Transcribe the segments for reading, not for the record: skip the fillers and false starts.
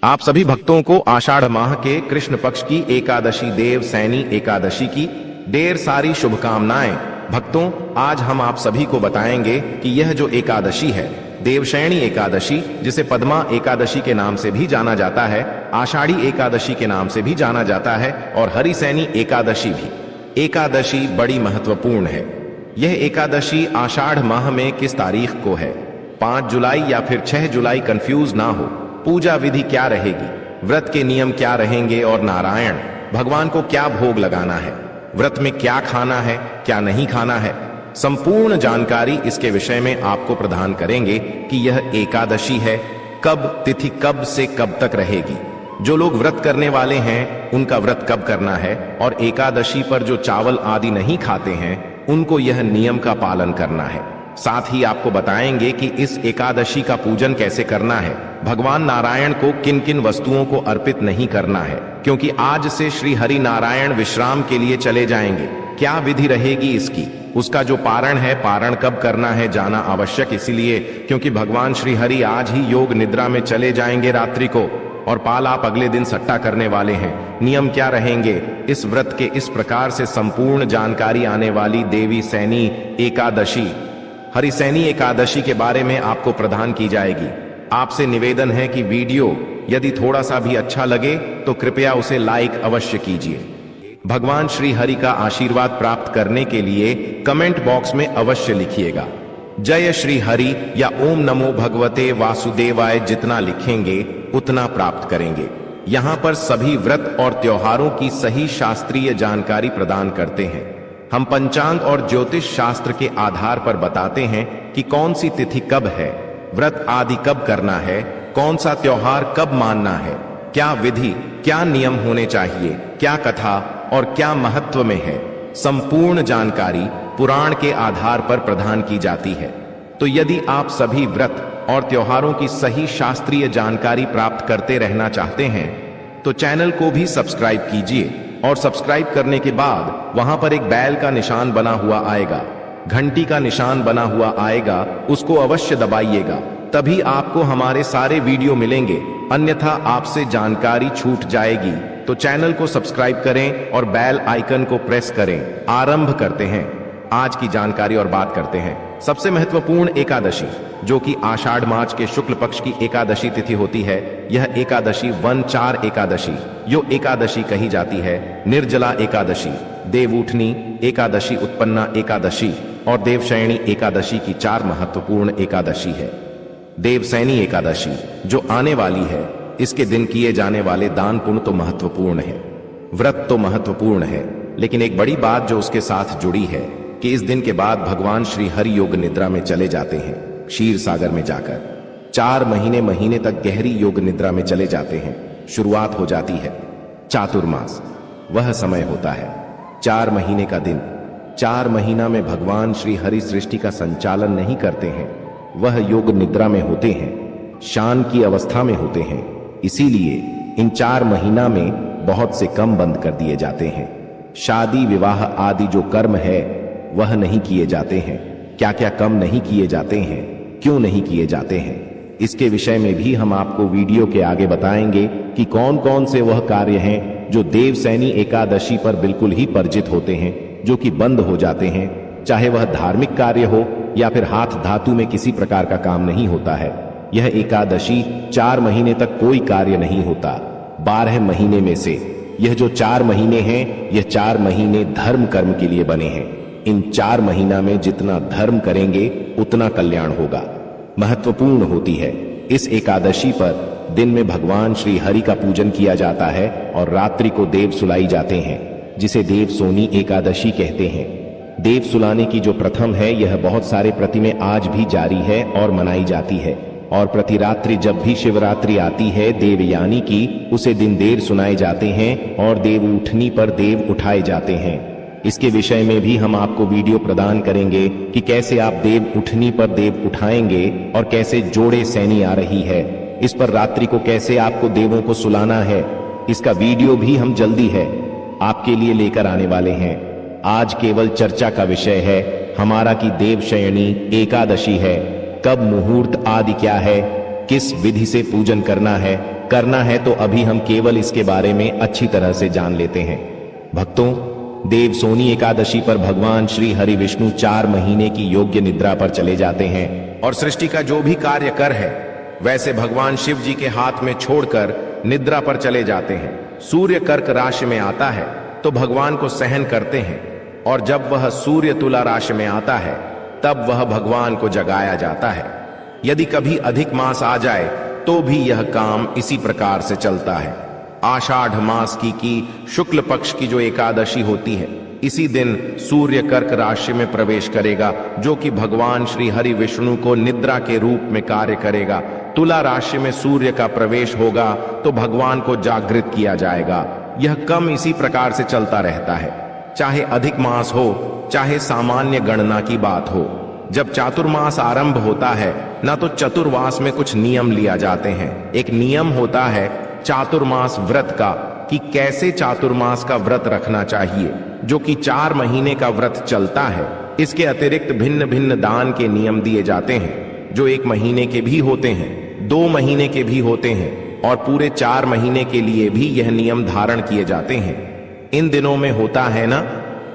आप सभी भक्तों को आषाढ़ माह के कृष्ण पक्ष की एकादशी देव सैनी एकादशी की ढेर सारी शुभकामनाएं। भक्तों, आज हम आप सभी को बताएंगे कि यह जो एकादशी है, देवशयनी एकादशी, जिसे पद्मा एकादशी के नाम से भी जाना जाता है, आषाढ़ी एकादशी के नाम से भी जाना जाता है और हरिसैनी एकादशी भी। एकादशी बड़ी महत्वपूर्ण है। यह एकादशी आषाढ़ माह में किस तारीख को है? 5 जुलाई या फिर 6 जुलाई, कंफ्यूज ना हो। पूजा विधि क्या रहेगी, व्रत के नियम क्या रहेंगे और नारायण भगवान को क्या भोग लगाना है, व्रत में क्या खाना है क्या नहीं खाना है, संपूर्ण जानकारी इसके विषय में आपको प्रदान करेंगे कि यह एकादशी है, कब तिथि कब से कब तक रहेगी, जो लोग व्रत करने वाले हैं उनका व्रत कब करना है, और एकादशी पर जो चावल आदि नहीं खाते हैं उनको यह नियम का पालन करना है। साथ ही आपको बताएंगे कि इस एकादशी का पूजन कैसे करना है, भगवान नारायण को किन किन वस्तुओं को अर्पित नहीं करना है, क्योंकि आज से श्री हरि नारायण विश्राम के लिए चले जाएंगे। क्या विधि रहेगी इसकी, उसका जो पारण है, पारण कब करना है जाना आवश्यक इसीलिए क्योंकि भगवान श्री हरि आज ही योग निद्रा में चले जाएंगे रात्रि को, और पाल आप अगले दिन सट्टा करने वाले हैं। नियम क्या रहेंगे इस व्रत के, इस प्रकार से संपूर्ण जानकारी आने वाली देवी सैनी एकादशी हरिसैनी एकादशी के बारे में आपको प्रदान की जाएगी। आपसे निवेदन है कि वीडियो यदि थोड़ा सा भी अच्छा लगे तो कृपया उसे लाइक अवश्य कीजिए। भगवान श्री हरि का आशीर्वाद प्राप्त करने के लिए कमेंट बॉक्स में अवश्य लिखिएगा जय श्री हरि या ओम नमो भगवते वासुदेवाय। जितना लिखेंगे उतना प्राप्त करेंगे। यहाँ पर सभी व्रत और त्योहारों की सही शास्त्रीय जानकारी प्रदान करते हैं। हम पंचांग और ज्योतिष शास्त्र के आधार पर बताते हैं कि कौन सी तिथि कब है, व्रत आदि कब करना है, कौन सा त्योहार कब मानना है, क्या विधि क्या नियम होने चाहिए, क्या कथा और क्या महत्व में है, संपूर्ण जानकारी पुराण के आधार पर प्रदान की जाती है। तो यदि आप सभी व्रत और त्योहारों की सही शास्त्रीय जानकारी प्राप्त करते रहना चाहते हैं तो चैनल को भी सब्सक्राइब कीजिए, और सब्सक्राइब करने के बाद वहां पर एक बैल का निशान बना हुआ आएगा, घंटी का निशान बना हुआ आएगा, उसको अवश्य दबाइएगा, तभी आपको हमारे सारे वीडियो मिलेंगे, अन्यथा आपसे जानकारी छूट जाएगी। तो चैनल को सब्सक्राइब करें और बेल आइकन को प्रेस करें। आरंभ करते हैं आज की जानकारी और बात करते हैं सबसे महत्वपूर्ण एकादशी, जो कि आषाढ़ मास के शुक्ल पक्ष की एकादशी तिथि होती है। यह एकादशी 1-4 एकादशी यो एकादशी कही जाती है। निर्जला एकादशी, देवउठनी एकादशी, उत्पन्ना एकादशी और देवशयनी एकादशी की 4 महत्वपूर्ण एकादशी है। देवसैनी एकादशी जो आने वाली है, इसके दिन किए जाने वाले दान पुण्य तो महत्वपूर्ण है, व्रत तो महत्वपूर्ण है, लेकिन एक बड़ी बात जो उसके साथ जुड़ी है कि इस दिन के बाद भगवान श्री हरि योग निद्रा में चले जाते हैं। क्षीर सागर में जाकर 4 महीने तक गहरी योग निद्रा में चले जाते हैं। शुरुआत हो जाती है चातुर्मास, वह समय होता है 4 महीने का दिन। 4 महीना में भगवान श्री हरि सृष्टि का संचालन नहीं करते हैं, वह योग निद्रा में होते हैं, शान की अवस्था में होते हैं। इसीलिए इन 4 महीना में बहुत से कम बंद कर दिए जाते हैं। शादी विवाह आदि जो कर्म है वह नहीं किए जाते हैं। क्या क्या कम नहीं किए जाते हैं, क्यों नहीं किए जाते हैं, इसके विषय में भी हम आपको वीडियो के आगे बताएंगे कि कौन कौन से वह कार्य हैं जो देवसैनी एकादशी पर बिल्कुल ही वर्जित होते हैं, जो कि बंद हो जाते हैं। चाहे वह धार्मिक कार्य हो या फिर हाथ धातु में किसी प्रकार का काम नहीं होता है। यह एकादशी 4 महीने तक कोई कार्य नहीं होता। 12 महीने में से यह जो 4 महीने हैं, यह 4 महीने धर्म कर्म के लिए बने हैं। इन 4 महीना में जितना धर्म करेंगे उतना कल्याण होगा। महत्वपूर्ण होती है इस एकादशी पर दिन में भगवान श्री हरि का पूजन किया जाता है और रात्रि को देव सुलाई जाते हैं, जिसे देव सोनी एकादशी कहते हैं। देव सुलाने की जो प्रथम है, यह बहुत सारे प्रति में आज भी जारी है और मनाई जाती है। और प्रति रात्रि जब भी शिवरात्रि आती है, देवयानी की, उसे दिन देव सुनाए जाते हैं और देव उठनी पर देव उठाए जाते हैं। इसके विषय में भी हम आपको वीडियो प्रदान करेंगे कि कैसे आप देव उठनी पर देव उठाएंगे और कैसे जोड़े सैनी आ रही है, इस पर रात्रि को कैसे आपको देवों को सुलाना है, इसका वीडियो भी हम जल्दी है आपके लिए लेकर आने वाले हैं। आज केवल चर्चा का विषय है हमारा कि देवशयनी एकादशी है, कब मुहूर्त आदि क्या है, किस विधि से पूजन करना है, करना है तो अभी हम केवल इसके बारे में अच्छी तरह से जान लेते हैं। भक्तों, देव सोनी एकादशी पर भगवान श्री हरि विष्णु 4 महीने की योग्य निद्रा पर चले जाते हैं और सृष्टि का जो भी कार्य कर है वैसे भगवान शिव जी के हाथ में छोड़कर निद्रा पर चले जाते हैं। सूर्य कर्क राशि में आता है तो भगवान को सहन करते हैं और जब वह सूर्य तुला राशि में आता है तब वह भगवान को जगाया जाता है। यदि कभी अधिक मास आ जाए तो भी यह काम इसी प्रकार से चलता है। आषाढ़ मास की शुक्ल पक्ष की जो एकादशी होती है इसी दिन सूर्य कर्क राशि में प्रवेश करेगा, जो कि भगवान श्री हरि विष्णु को निद्रा के रूप में कार्य करेगा। तुला राशि में सूर्य का प्रवेश होगा तो भगवान को जागृत किया जाएगा। यह क्रम इसी प्रकार से चलता रहता है, चाहे अधिक मास हो चाहे सामान्य गणना की बात हो। जब चातुर्मास आरंभ होता है ना तो चतुर्मास में कुछ नियम लिया जाते हैं। एक नियम होता है चातुर्मास व्रत का कि कैसे चातुर्मास का व्रत रखना चाहिए, जो कि 4 महीने का व्रत चलता है। इसके अतिरिक्त भिन्न भिन्न दान के नियम दिए जाते हैं, जो 1 महीने के भी होते हैं, 2 महीने के भी होते हैं और पूरे 4 महीने के लिए भी यह नियम धारण किए जाते हैं। इन दिनों में होता है ना,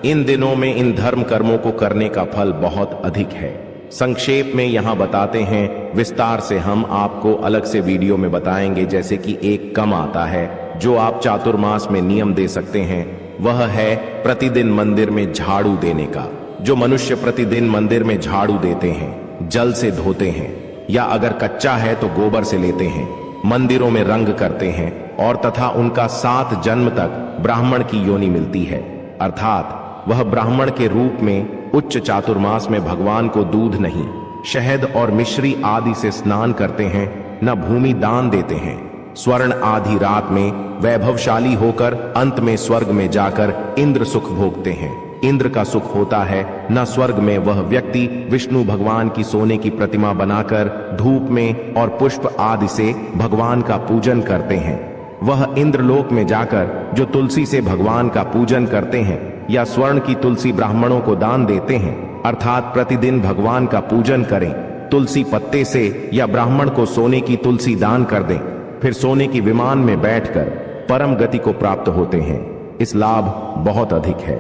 इन दिनों में इन धर्म कर्मों को करने का फल बहुत अधिक है। संक्षेप में यहां बताते हैं, विस्तार से हम आपको अलग से वीडियो में बताएंगे। जैसे कि एक कम आता है जो आप चातुर्मास में नियम दे सकते हैं, वह है प्रतिदिन मंदिर में झाड़ू देने का। जो मनुष्य प्रतिदिन मंदिर में झाड़ू देते हैं, जल से धोते हैं या अगर कच्चा है तो गोबर से लेते हैं, मंदिरों में रंग करते हैं और तथा उनका 7 जन्म तक ब्राह्मण की योनि मिलती है, अर्थात वह ब्राह्मण के रूप में उच्च चातुर्मास में भगवान को दूध नहीं, शहद और मिश्री आदि से स्नान करते हैं, न भूमि दान देते हैं, स्वर्ण आधी रात में वैभवशाली होकर अंत में स्वर्ग में जाकर इंद्र सुख भोगते हैं। इंद्र का सुख होता है न स्वर्ग में वह व्यक्ति विष्णु भगवान की सोने की प्रतिमा बनाकर धूप में और पुष्प आदि से भगवान का पूजन करते हैं। वह इंद्रलोक में जाकर जो तुलसी से भगवान का पूजन करते हैं या स्वर्ण की तुलसी ब्राह्मणों को दान देते हैं, अर्थात प्रतिदिन भगवान का पूजन करें, तुलसी पत्ते से या ब्राह्मण को सोने की तुलसी दान कर दें, फिर सोने की विमान में बैठकर परम गति को प्राप्त होते हैं। इस लाभ बहुत अधिक है।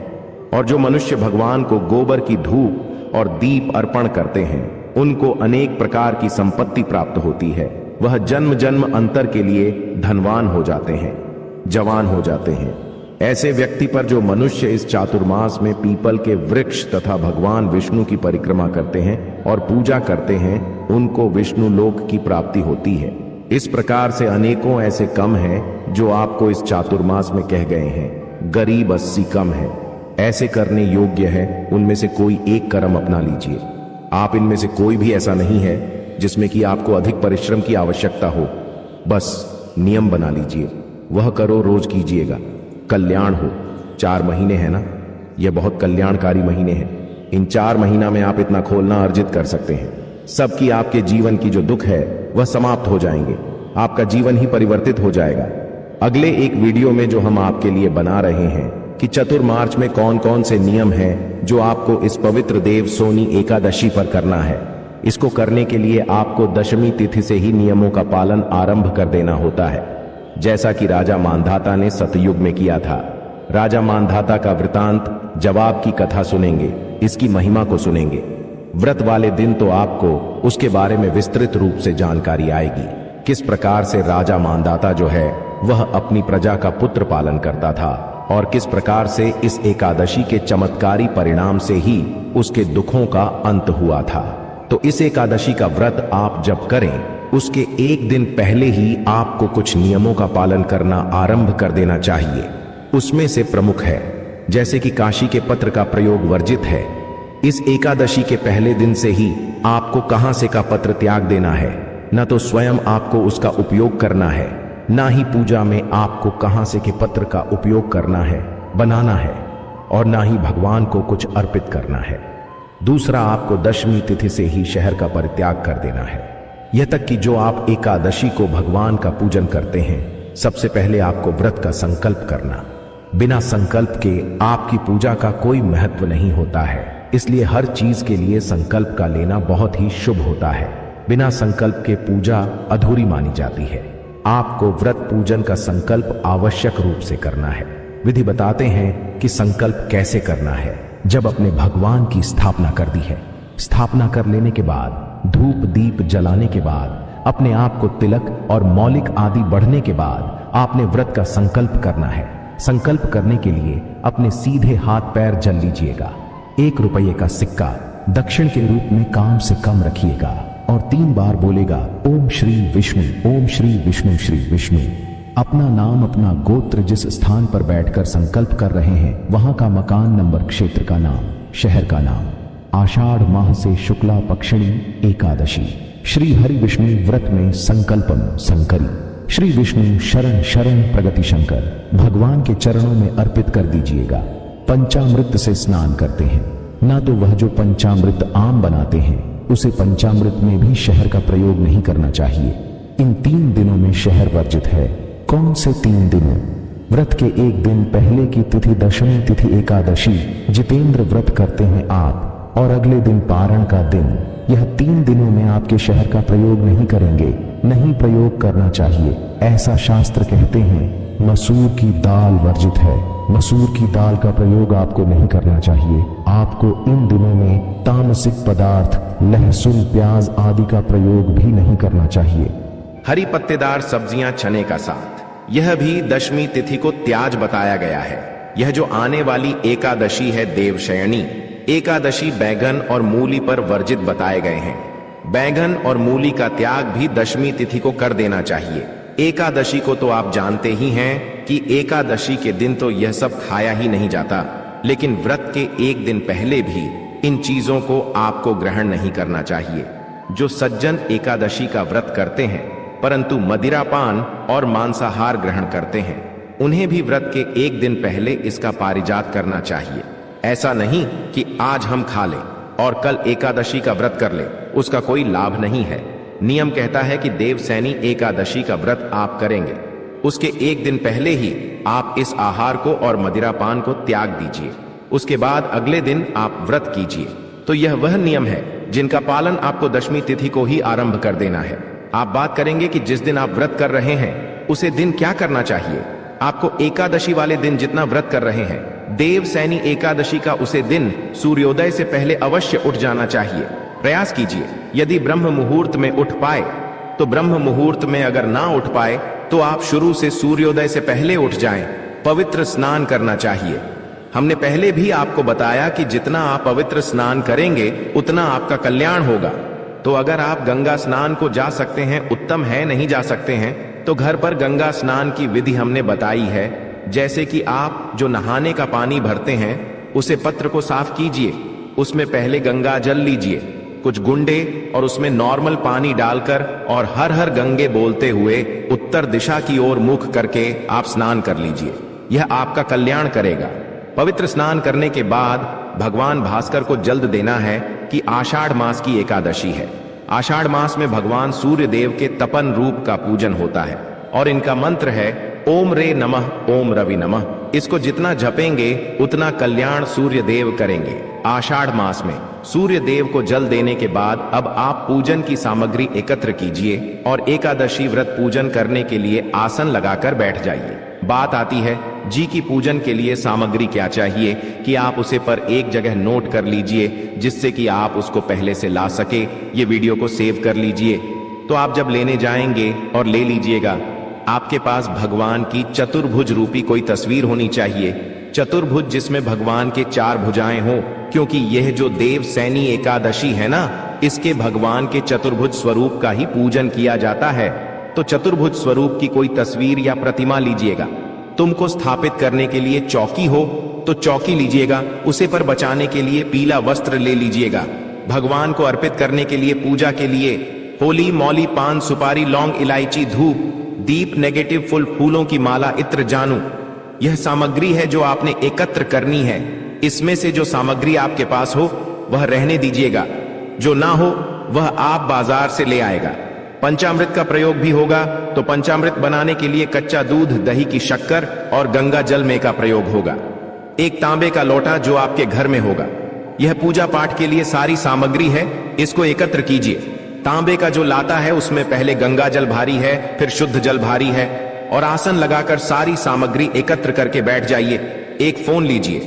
और जो मनुष्य भगवान को गोबर की धूप और दीप अर्पण करते हैं, उनको अनेक प्रकार की संपत्ति प्राप्त होती है। वह जन्म जन्म अंतर के लिए धनवान हो जाते हैं, जवान हो जाते हैं। ऐसे व्यक्ति पर जो मनुष्य इस चातुर्मास में पीपल के वृक्ष तथा भगवान विष्णु की परिक्रमा करते हैं और पूजा करते हैं, उनको विष्णु लोक की प्राप्ति होती है। इस प्रकार से अनेकों ऐसे कम हैं जो आपको इस चातुर्मास में कह गए हैं। गरीब 80 कम है, ऐसे करने योग्य है, उनमें से कोई एक कर्म अपना लीजिए। आप इनमें से कोई भी ऐसा नहीं है जिसमें कि आपको अधिक परिश्रम की आवश्यकता हो। बस नियम बना लीजिए, वह करो, रोज कीजिएगा, कल्याण हो। 4 महीने हैं ना, यह बहुत कल्याणकारी महीने हैं। इन 4 महीना में आप इतना खोलना अर्जित कर सकते हैं। सबकी आपके जीवन की जो दुख है वह समाप्त हो जाएंगे, आपका जीवन ही परिवर्तित हो जाएगा। अगले एक वीडियो में जो हम आपके लिए बना रहे हैं कि चतुर्मार्च में कौन कौन से नियम हैं जो आपको इस पवित्र देव सोनी एकादशी पर करना है। इसको करने के लिए आपको दशमी तिथि से ही नियमों का पालन आरंभ कर देना होता है, जैसा कि राजा मांधाता ने सतयुग में किया था। राजा मांधाता का वृतांत, जवाब की कथा सुनेंगे, इसकी महिमा को सुनेंगे। व्रत वाले दिन तो आपको उसके बारे में विस्तृत रूप से जानकारी आएगी, किस प्रकार से राजा मांधाता जो है वह अपनी प्रजा का पुत्र पालन करता था और किस प्रकार से इस एकादशी के चमत्कारी परिणाम से ही उसके दुखों का अंत हुआ था। तो इस एकादशी का व्रत आप जब करें उसके एक दिन पहले ही आपको कुछ नियमों का पालन करना आरंभ कर देना चाहिए। उसमें से प्रमुख है, जैसे कि काशी के पत्र का प्रयोग वर्जित है। इस एकादशी के पहले दिन से ही आपको कहां से का पत्र त्याग देना है, न तो स्वयं आपको उसका उपयोग करना है, ना ही पूजा में आपको कहां से के पत्र का उपयोग करना है, बनाना है, और ना ही भगवान को कुछ अर्पित करना है। दूसरा, आपको दशमी तिथि से ही शहर का परित्याग कर देना है। यह तक कि जो आप एकादशी को भगवान का पूजन करते हैं, सबसे पहले आपको व्रत का संकल्प करना। बिना संकल्प के आपकी पूजा का कोई महत्व नहीं होता है, इसलिए हर चीज के लिए संकल्प का लेना बहुत ही शुभ होता है। बिना संकल्प के पूजा अधूरी मानी जाती है। आपको व्रत पूजन का संकल्प आवश्यक रूप से करना है। विधि बताते हैं कि संकल्प कैसे करना है। जब अपने भगवान की स्थापना कर दी है, स्थापना कर लेने के बाद धूप दीप जलाने के बाद अपने आप को तिलक और मौलिक आदि बढ़ने के बाद आपने व्रत का संकल्प करना है। संकल्प करने के लिए अपने सीधे हाथ पैर जल लीजिएगा। 1 रुपये का सिक्का दक्षिण के रूप में काम से कम रखिएगा और 3 बार बोलेगा ओम श्री विष्णु, ओम श्री विष्णु, श्री विष्णु। अपना नाम, अपना गोत्र, जिस स्थान पर बैठकर संकल्प कर रहे हैं वहां का मकान नंबर, क्षेत्र का नाम, शहर का नाम। आषाढ़ माह से शुक्ला पक्षिणी एकादशी। श्री हरि विष्णु व्रत में संकल्पम संकरी। श्री विष्णु शरण शरण प्रगति शंकर। भगवान के चरणों में अर्पित कर दीजिएगा। पंचामृत से स्नान करते हैं ना, तो वह जो पंचामृत आम बनाते हैं उसे पंचामृत में भी शहर का प्रयोग नहीं करना चाहिए। इन 3 दिनों में शहर वर्जित है। कौन से 3 दिनों? व्रत के 1 दिन पहले की तिथि दशमी तिथि एकादशी जितेंद्र व्रत करते हैं आप, और अगले दिन पारण का दिन। यह 3 दिनों में आपके शहर का प्रयोग नहीं करेंगे, नहीं प्रयोग करना चाहिए। ऐसा शास्त्र कहते हैं। मसूर की दाल वर्जित है। मसूर की दाल का प्रयोग आपको नहीं करना चाहिए। आपको इन दिनों में तामसिक पदार्थ, लहसुन, प्याज आदि का प्रयोग भी नहीं करना चाहिए। हरी पत्तेदार सब्जियां, चने का साग, यह भी दशमी तिथि को त्याज बताया गया है। यह जो आने वाली एकादशी है देवशयनी एकादशी, बैगन और मूली पर वर्जित बताए गए हैं। बैगन और मूली का त्याग भी दशमी तिथि को कर देना चाहिए। एकादशी को तो आप जानते ही हैं कि एकादशी के दिन तो यह सब खाया ही नहीं जाता, लेकिन व्रत के 1 दिन पहले भी इन चीजों को आपको ग्रहण नहीं करना चाहिए। जो सज्जन एकादशी का व्रत करते हैं परंतु मदिरापान और मांसाहार ग्रहण करते हैं, उन्हें भी व्रत के 1 दिन पहले इसका पारिजात करना चाहिए। ऐसा नहीं कि आज हम खा लें और कल एकादशी का व्रत कर लें, उसका कोई लाभ नहीं है। नियम कहता है कि देवसैनी एकादशी का व्रत आप करेंगे, उसके 1 दिन पहले ही आप इस आहार को और मदिरापान को त्याग दीजिए। उसके बाद अगले दिन आप व्रत कीजिए। तो यह वह नियम है जिनका पालन आपको दशमी तिथि को ही आरंभ कर देना है। आप बात करेंगे कि जिस दिन आप व्रत कर रहे हैं उसे दिन क्या करना चाहिए। आपको एकादशी वाले दिन जितना व्रत कर रहे हैं, देवसैनी एकादशी का उसे दिन सूर्योदय से पहले अवश्य उठ जाना चाहिए। प्रयास कीजिए, यदि ब्रह्म मुहूर्त में उठ पाए तो ब्रह्म मुहूर्त में, अगर ना उठ पाए तो आप शुरू से सूर्योदय से पहले उठ जाएं। पवित्र स्नान करना चाहिए। हमने पहले भी आपको बताया कि जितना आप पवित्र स्नान करेंगे उतना आपका कल्याण होगा। तो अगर आप गंगा स्नान को जा सकते हैं उत्तम है, नहीं जा सकते हैं तो घर पर गंगा स्नान की विधि हमने बताई है। जैसे कि आप जो नहाने का पानी भरते हैं उसे पत्र को साफ कीजिए, उसमें पहले गंगा जल लीजिए, कुछ गुंडे और उसमें नॉर्मल पानी डालकर और हर हर गंगे बोलते हुए उत्तर दिशा की ओर मुख करके आप स्नान कर लीजिए। यह आपका कल्याण करेगा। पवित्र स्नान करने के बाद भगवान भास्कर को जल्द देना है कि आषाढ़ मास की एकादशी है। आषाढ़ मास में भगवान सूर्य देव के तपन रूप का पूजन होता है और इनका मंत्र है ओम रे नमः, ओम रवि नमः। इसको जितना जपेंगे उतना कल्याण सूर्य देव करेंगे। आषाढ़ मास में सूर्य देव को जल देने के बाद अब आप पूजन की सामग्री एकत्र कीजिए और एकादशी व्रत पूजन करने के लिए आसन लगाकर बैठ जाइए। बात आती है जी की पूजन के लिए सामग्री क्या चाहिए कि आप उसे पर एक जगह नोट कर लीजिए जिससे कि आप उसको पहले से ला सके। ये वीडियो को सेव कर लीजिए। तो आप जब लेने जाएंगे और ले लीजिएगा, आपके पास भगवान की चतुर्भुज रूपी कोई तस्वीर होनी चाहिए। चतुर्भुज जिसमें भगवान के 4 भुजाएं हो, क्योंकि यह जो देवसैनी एकादशी है ना, इसके भगवान के चतुर्भुज स्वरूप का ही पूजन किया जाता है। तो चतुर्भुज स्वरूप की कोई तस्वीर या प्रतिमा लीजिएगा। तुमको स्थापित करने के लिए चौकी हो तो चौकी लीजिएगा, उसे पर बचाने के लिए पीला वस्त्र ले लीजिएगा। भगवान को अर्पित करने के लिए पूजा के लिए होली, मौली, पान, सुपारी, लौंग, इलायची, धूप, दीप, नेगेटिव फुल, फूलों की माला, इत्र, जानू, यह सामग्री है जो आपने एकत्र करनी है। इसमें से जो सामग्री आपके पास हो वह रहने दीजिएगा, जो ना हो वह आप बाजार से ले आएगा। पंचामृत का प्रयोग भी होगा तो पंचामृत बनाने के लिए कच्चा दूध, दही की शक्कर और गंगा जल में का प्रयोग होगा। एक तांबे का लोटा जो आपके घर में होगा। यह पूजा पाठ के लिए सारी सामग्री है, इसको एकत्र कीजिए। तांबे का जो लाता है उसमें पहले गंगा जल भारी है, फिर शुद्ध जल भारी है। और आसन लगाकर सारी सामग्री एकत्र करके बैठ जाइए। एक फोन लीजिए।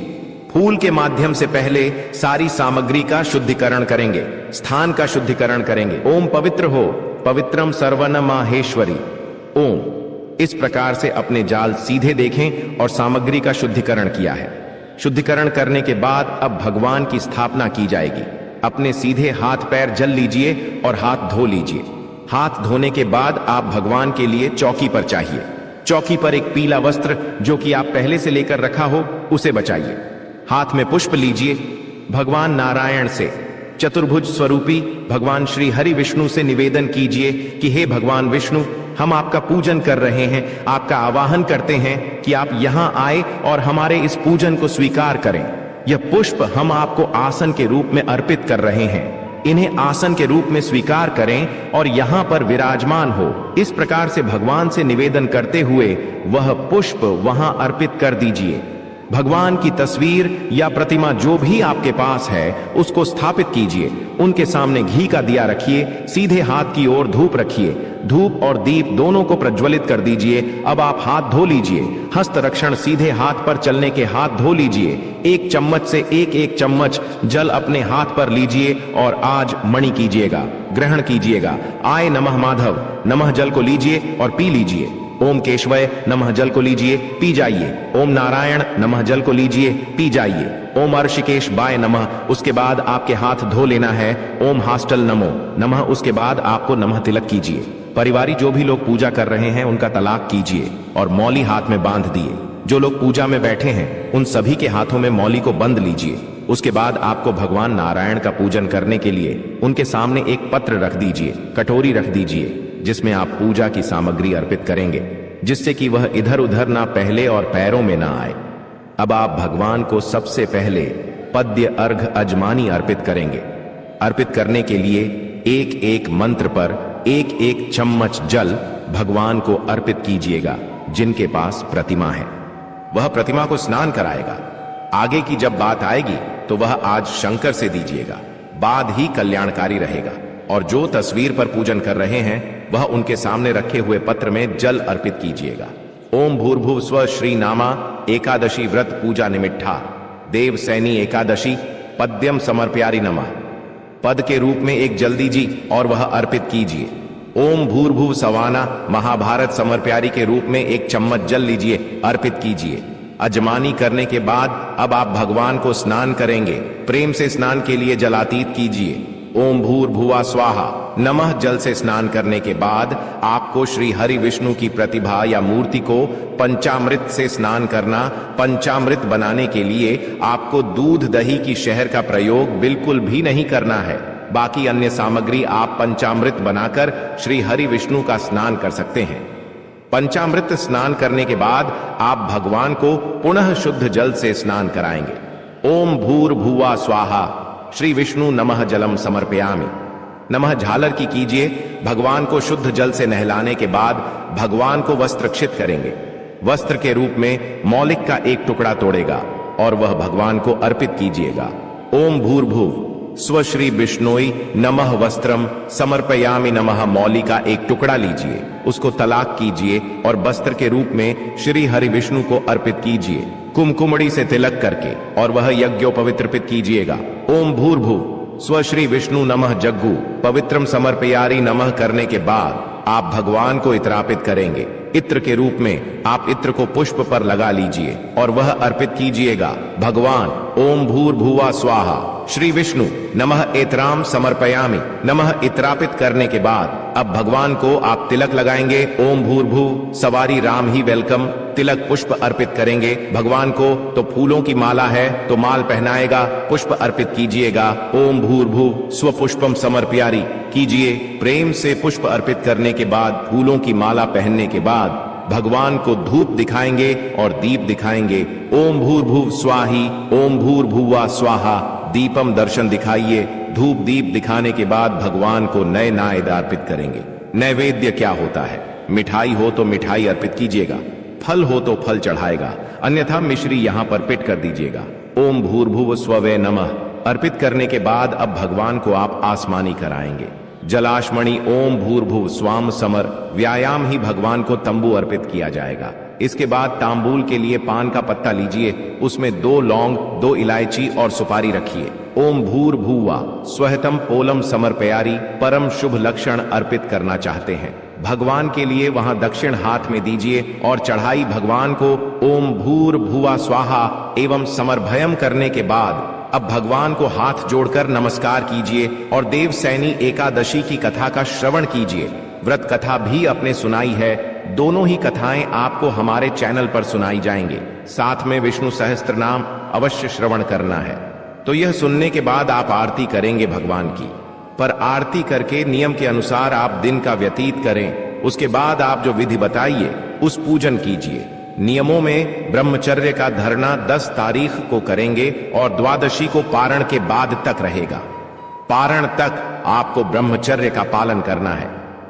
फूल के माध्यम से पहले सारी सामग्री का शुद्धिकरण करेंगे, स्थान का शुद्धिकरण करेंगे। ओम पवित्र हो, पवित्रम सर्वन माहेश्वरी ओम। इस प्रकार से अपने जाल सीधे देखें और सामग्री का शुद्धिकरण किया है। शुद्धिकरण करने के बाद अब भगवान की स्थापना की जाएगी। अपने सीधे हाथ पैर जल लीजिए और हाथ धो लीजिए। हाथ धोने के बाद आप भगवान के लिए चौकी पर चाहिए। चौकी पर एक पीला वस्त्र जो कि आप पहले से लेकर रखा हो उसे बचाइए। हाथ में पुष्प लीजिए। भगवान नारायण से चतुर्भुज स्वरूपी भगवान श्री हरि विष्णु से निवेदन कीजिए कि हे भगवान विष्णु, हम आपका पूजन कर रहे हैं, आपका आवाहन करते हैं कि आप यहां आए और हमारे इस पूजन को स्वीकार करें। यह पुष्प हम आपको आसन के रूप में अर्पित कर रहे हैं। इन्हें आसन के रूप में स्वीकार करें और यहां पर विराजमान हो। इस प्रकार से भगवान से निवेदन करते हुए वह पुष्प वहां अर्पित कर दीजिए। भगवान की तस्वीर या प्रतिमा जो भी आपके पास है उसको स्थापित कीजिए। उनके सामने घी का दिया रखिए। सीधे हाथ की ओर धूप रखिए। धूप और दीप दोनों को प्रज्वलित कर दीजिए। अब आप हाथ धो लीजिए। हस्त रक्षण सीधे हाथ पर चलने के हाथ धो लीजिए। एक चम्मच से एक चम्मच जल अपने हाथ पर लीजिए और आज मणि कीजिएगा, ग्रहण कीजिएगा। आय नमः माधव नमः जल को लीजिए और पी लीजिए। ओम केशवय नमः जल को लीजिए, पी जाइए। ओम नारायण नमः जल को लीजिए, पी जाइए। ओम ऋषिकेश बाय नमः, उसके बाद आपके हाथ धो लेना है। ओम हास्टल नमो नमः, उसके बाद आपको नमः तिलक कीजिए। परिवारी जो भी लोग पूजा कर रहे हैं उनका तलाक कीजिए और मौली हाथ में बांध दिए। जो लोग पूजा में बैठे हैं उन सभी के हाथों में मौली को बंद लीजिए। उसके बाद आपको भगवान नारायण का पूजन करने के लिए उनके सामने एक पत्र रख दीजिए, कटोरी रख दीजिए, जिसमें आप पूजा की सामग्री अर्पित करेंगे, जिससे कि वह इधर उधर ना पहले और पैरों में ना आए। अब आप भगवान को सबसे पहले पद्य अर्घ अजमानी अर्पित करेंगे। अर्पित करने के लिए एक एक मंत्र पर एक एक चम्मच जल भगवान को अर्पित कीजिएगा। जिनके पास प्रतिमा है वह प्रतिमा को स्नान कराएगा। आगे की जब बात आएगी तो वह आज शंकर से दीजिएगा, बाद ही कल्याणकारी रहेगा। और जो तस्वीर पर पूजन कर रहे हैं वह उनके सामने रखे हुए पत्र में जल अर्पित कीजिएगा। ओम भूर्भुव स्व श्री नामा एकादशी व्रत पूजा निमिट्ठा देव सैनी एकादशी पद्यम समर्प्यारी नमः। पद के रूप में एक जल दीजिए और वह अर्पित कीजिए। ओम भूर्भुव सवाना महाभारत समर्प्यारी के रूप में एक चम्मच जल लीजिए, अर्पित कीजिए। अजमानी करने के बाद अब आप भगवान को स्नान करेंगे। प्रेम से स्नान के लिए जलातीत कीजिए। ओम भूर्भुवा स्वाहा नमः। जल से स्नान करने के बाद आपको श्री हरि विष्णु की प्रतिभा या मूर्ति को पंचामृत से स्नान करना। पंचामृत बनाने के लिए आपको दूध दही की शहद का प्रयोग बिल्कुल भी नहीं करना है। बाकी अन्य सामग्री आप पंचामृत बनाकर श्री हरि विष्णु का स्नान कर सकते हैं। पंचामृत स्नान करने के बाद आप भगवान को पुनः शुद्ध जल से स्नान कराएंगे। ओम भूर्भुवा स्वाहा श्री विष्णु नमः जलम समर्पयामि नमः। झालर की कीजिए। भगवान को शुद्ध जल से नहलाने के बाद भगवान को वस्त्रक्षित करेंगे। वस्त्र के रूप में मौलिक का एक टुकड़ा तोड़ेगा और वह भगवान को अर्पित कीजिएगा। ओम भूर्भुव स्वश्री विष्णोई नमः वस्त्रम समर्पयामि नमः। मौली का एक टुकड़ा लीजिए, उसको तलाक कीजिए और वस्त्र के रूप में श्री हरि विष्णु को अर्पित कीजिए, कुमकुमड़ी से तिलक करके, और वह यज्ञोपवित्रपित कीजिएगा। ओम भूर्भुव स्वश्री विष्णु नमः जग्गू पवित्रम समर्पयारी नमः करने के बाद आप भगवान को इत्रापित करेंगे। इत्र के रूप में आप इत्र को पुष्प पर लगा लीजिए और वह अर्पित कीजिएगा। भगवान ओम भूर्भुवा स्वाहा श्री विष्णु नमः एतराम समर्पयामि नमः। इत्रापित करने के बाद अब भगवान को आप तिलक लगाएंगे। ओम भूर्भुव सवारी राम ही वेलकम। तिलक पुष्प अर्पित करेंगे भगवान को। तो फूलों की माला है तो माल पहनाएगा, पुष्प अर्पित कीजिएगा। ओम भूर्भुव स्वपुष्पम समर्पयारी कीजिए। प्रेम से पुष्प अर्पित करने के बाद फूलों की माला पहनने के बाद भगवान को धूप दिखाएंगे और दीप दिखाएंगे। ओम भूर्भुव स्वाही ओम भूर्भुवा स्वाहा। दीपम दर्शन दिखाइए। धूप दीप दिखाने के बाद भगवान को नए नैवेद्य अर्पित करेंगे। नैवेद्य क्या होता है? मिठाई हो तो मिठाई अर्पित कीजिएगा, फल हो तो फल चढ़ाएगा, अन्यथा मिश्री यहाँ पर पिट कर दीजिएगा। ओम भूर्भुव स्ववे नमः अर्पित करने के बाद अब भगवान को आप आसमानी कराएंगे। जलाशमणि ओम भूर्भुव स्वाम समर व्यायाम ही भगवान को तंबू अर्पित किया जाएगा। इसके बाद तांबूल के लिए पान का पत्ता लीजिए, उसमें 2 लौंग, 2 इलायची और सुपारी रखिए। ओम भूर्भुवा स्वहतम पोलम समर्पयारी परम शुभ लक्षण अर्पित करना चाहते हैं भगवान के लिए, वहां दक्षिण हाथ में दीजिए और चढ़ाई भगवान को ओम भूर्भुवा स्वाहा एवं समर्भयम करने के बाद अब भगवान को हाथ जोड़कर नमस्कार कीजिए और देवसैनी एकादशी की कथा का श्रवण कीजिए। व्रत कथा भी अपने सुनाई है, दोनों ही कथाएं आपको हमारे चैनल पर सुनाई जाएंगे। साथ में विष्णु सहस्त्र नाम अवश्य श्रवण करना है। तो यह सुनने के बाद आप आरती करेंगे भगवान की, पर आरती करके नियम के अनुसार आप दिन का व्यतीत करें। उसके बाद आप जो विधि बताइए उस पूजन कीजिए। नियमों में ब्रह्मचर्य का धरना 10 तारीख को करेंगे और द्वादशी को पारण के बाद तक रहेगा। पारण तक आपको ब्रह्मचर्य का पालन करना है।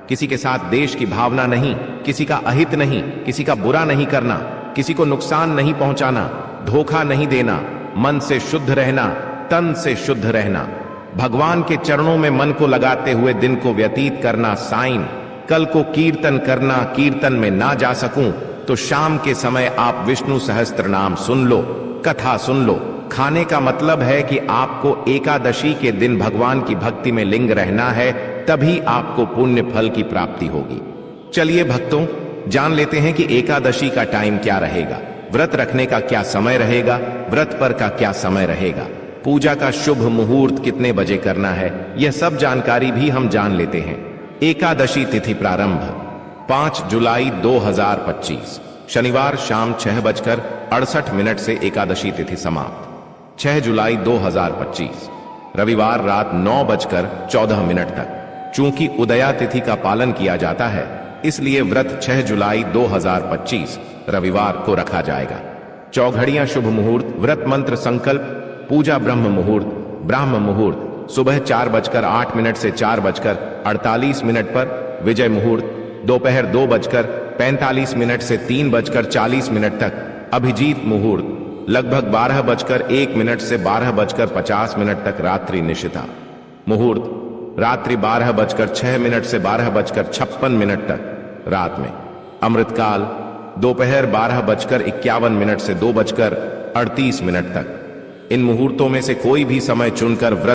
किसी के साथ देश की भावना नहीं, किसी का अहित नहीं, किसी का बुरा नहीं करना, किसी को नुकसान नहीं पहुंचाना, धोखा नहीं देना, मन से शुद्ध रहना, तन से शुद्ध रहना, भगवान के चरणों में मन को लगाते हुए दिन को व्यतीत करना। साइन कल को कीर्तन करना, कीर्तन में ना जा सकूं तो शाम के समय आप विष्णु सहस्त्र नाम सुन लो, कथा सुन लो। खाने का मतलब है कि आपको एकादशी के दिन भगवान की भक्ति में लिंग रहना है, तभी आपको पुण्य फल की प्राप्ति होगी। चलिए भक्तों, जान लेते हैं कि एकादशी का टाइम क्या रहेगा, व्रत रखने का क्या समय रहेगा, व्रत पर का क्या समय रहेगा, पूजा का शुभ मुहूर्त कितने बजे करना है, यह सब जानकारी भी हम जान लेते हैं। एकादशी तिथि प्रारंभ 5 जुलाई 2025 शनिवार शाम 6:68 से एकादशी तिथि समाप्त। 6 जुलाई 2025 रविवार रात 9:14 तक। चूंकि उदया तिथि का पालन किया जाता है, इसलिए व्रत 6 जुलाई 2025 रविवार को रखा जाएगा। चौघड़ियां शुभ मुहूर्त, व्रत मंत्र संकल्प, पूजा ब्रह्म मुहूर्त, ब्राह्म मुहूर्त सुबह 4:08 से 4:48 पर, विजय मुहूर्त दोपहर 2:45 से 3:40 तक, अभिजीत मुहूर्त लगभग 12:01 से 12:50 तक, रात्रि निशिता मुहूर्त रात्रि 12:06 से 12:56 तक रात में, अमृतकाल दोपहर 12:51 से 2:38 तक। इन मुहूर्तों में से कोई भी समय चुनकर व्रत